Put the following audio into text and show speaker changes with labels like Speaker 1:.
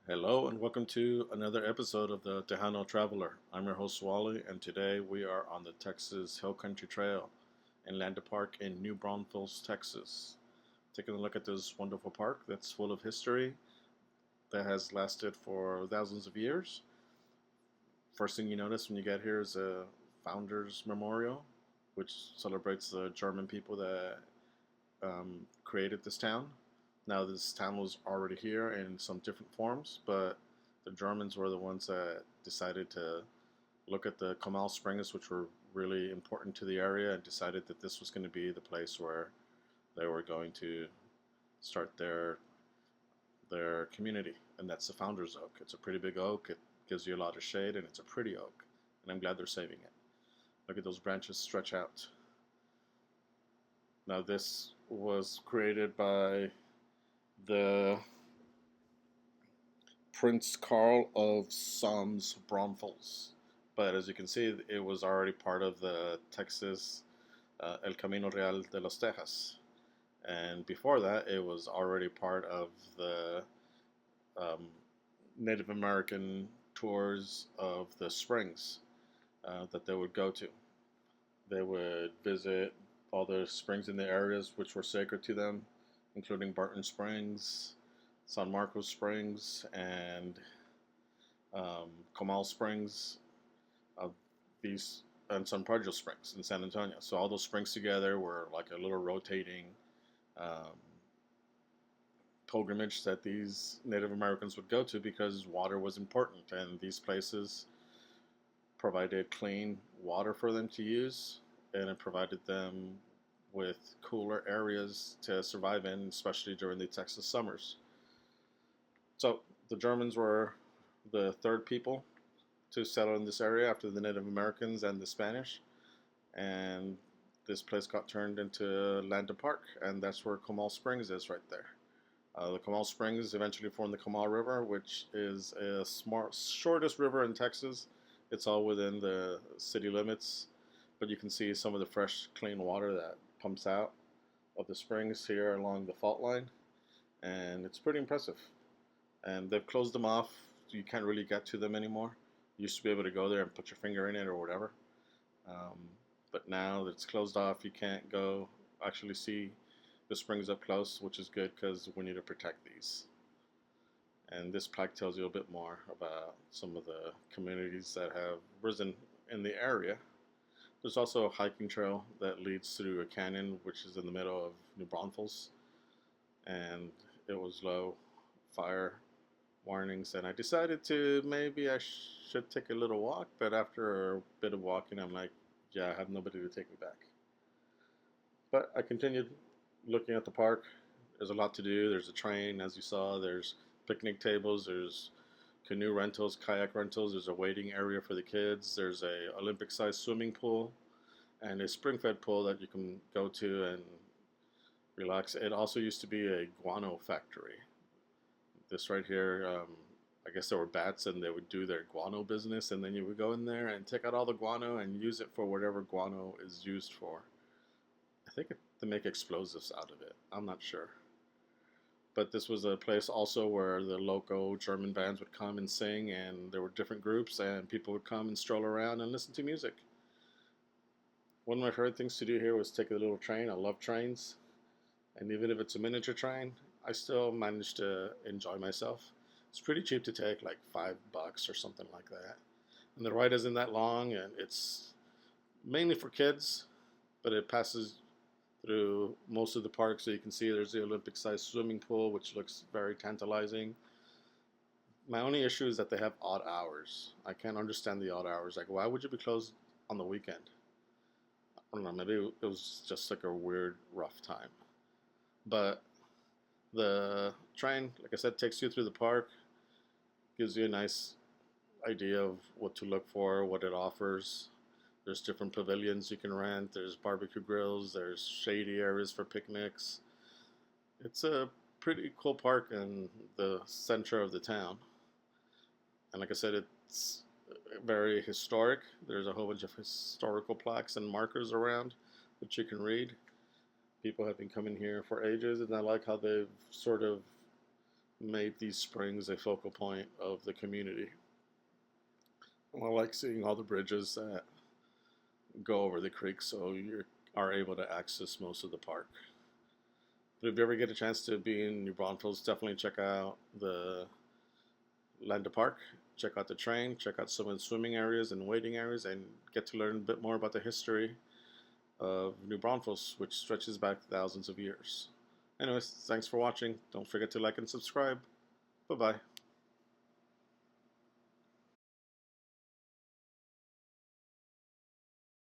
Speaker 1: Hello and welcome to another episode of the Tejano Traveler. I'm your host Wally, and today we are on the Texas Hill Country Trail in Landa Park in New Braunfels, Texas. Taking a look at this wonderful park that's full of history that has lasted for thousands of years. First thing you notice when you get here is a Founders Memorial, which celebrates the German people that created this town. Now, this town was already here in some different forms, but the Germans were the ones that decided to look at the Comal Springs, which were really important to the area, and decided that this was going to be the place where they were going to start their community, and that's the Founders Oak. It's a pretty big oak. It gives you a lot of shade, and it's a pretty oak, and I'm glad they're saving it. Look at those branches stretch out. Now, this was created by the Prince Karl of Sams Braunfels. But as you can see, it was already part of the Texas El Camino Real de los Tejas. And before that, it was already part of the um, Native American tours of the springs that they would go to. They would visit all the springs in the areas which were sacred to them, including Barton Springs, San Marcos Springs, and Comal Springs, uh, these and San Pedro Springs in San Antonio. So all those springs together were like a little rotating um, pilgrimage that these Native Americans would go to because water was important, and these places provided clean water for them to use, and it provided them with cooler areas to survive in, especially during the Texas summers. So the Germans were the third people to settle in this area after the Native Americans and the Spanish, and this place got turned into Landa Park, and that's where Comal Springs is right there. The Comal Springs eventually formed the Comal River, which is a shortest river in Texas. It's all within the city limits, but you can see some of the fresh, clean water that pumps out of the springs here along the fault line, and it's pretty impressive. And they've closed them off. You can't really get to them anymore. You used to be able to go there and put your finger in it or whatever. Um, but now that it's closed off, you can't go actually see the springs up close, which is good because we need to protect these. And this plaque tells you a bit more about some of the communities that have risen in the area. There's also a hiking trail that leads through a canyon, which is in the middle of New Braunfels, and it was low fire warnings, and I decided to maybe I should take a little walk, but after a bit of walking, I'm like, yeah, I have nobody to take me back. But I continued looking at the park. There's a lot to do. There's a train, as you saw. There's picnic tables. There's canoe rentals, kayak rentals. There's a waiting area for the kids. There's a Olympic-sized swimming pool and a spring-fed pool that you can go to and relax. It also used to be a guano factory. This right here, I guess there were bats and they would do their guano business, and then you would go in there and take out all the guano and use it for whatever guano is used for. I think they make explosives out of it. I'm not sure. But this was a place also where the local German bands would come and sing, and there were different groups, and people would come and stroll around and listen to music. One of my favorite things to do here was take a little train. I love trains, and even if it's a miniature train, I still manage to enjoy myself. It's pretty cheap to take, like $5 or something like that. And the ride isn't that long, and it's mainly for kids, but it passes through most of the park, so you can see there's the Olympic-sized swimming pool, which looks very tantalizing. My only issue is that they have odd hours. I can't understand the odd hours. Like, why would you be closed on the weekend? I don't know. Maybe it was just like a weird, rough time. But the train, like I said, takes you through the park, gives you a nice idea of what to look for, what it offers. There's different pavilions you can rent. There's barbecue grills. There's shady areas for picnics. It's a pretty cool park in the center of the town. And like I said, it's very historic. There's a whole bunch of historical plaques and markers around that you can read. People have been coming here for ages, and I like how they've sort of made these springs a focal point of the community. I like seeing all the bridges that go over the creek so you are able to access most of the park. But if you ever get a chance to be in New Braunfels, definitely check out the Landa Park, check out the train, check out some of the swimming areas and waiting areas, and get to learn a bit more about the history of New Braunfels, which stretches back thousands of years. Anyways, thanks for watching. Don't forget to like and subscribe. Bye bye.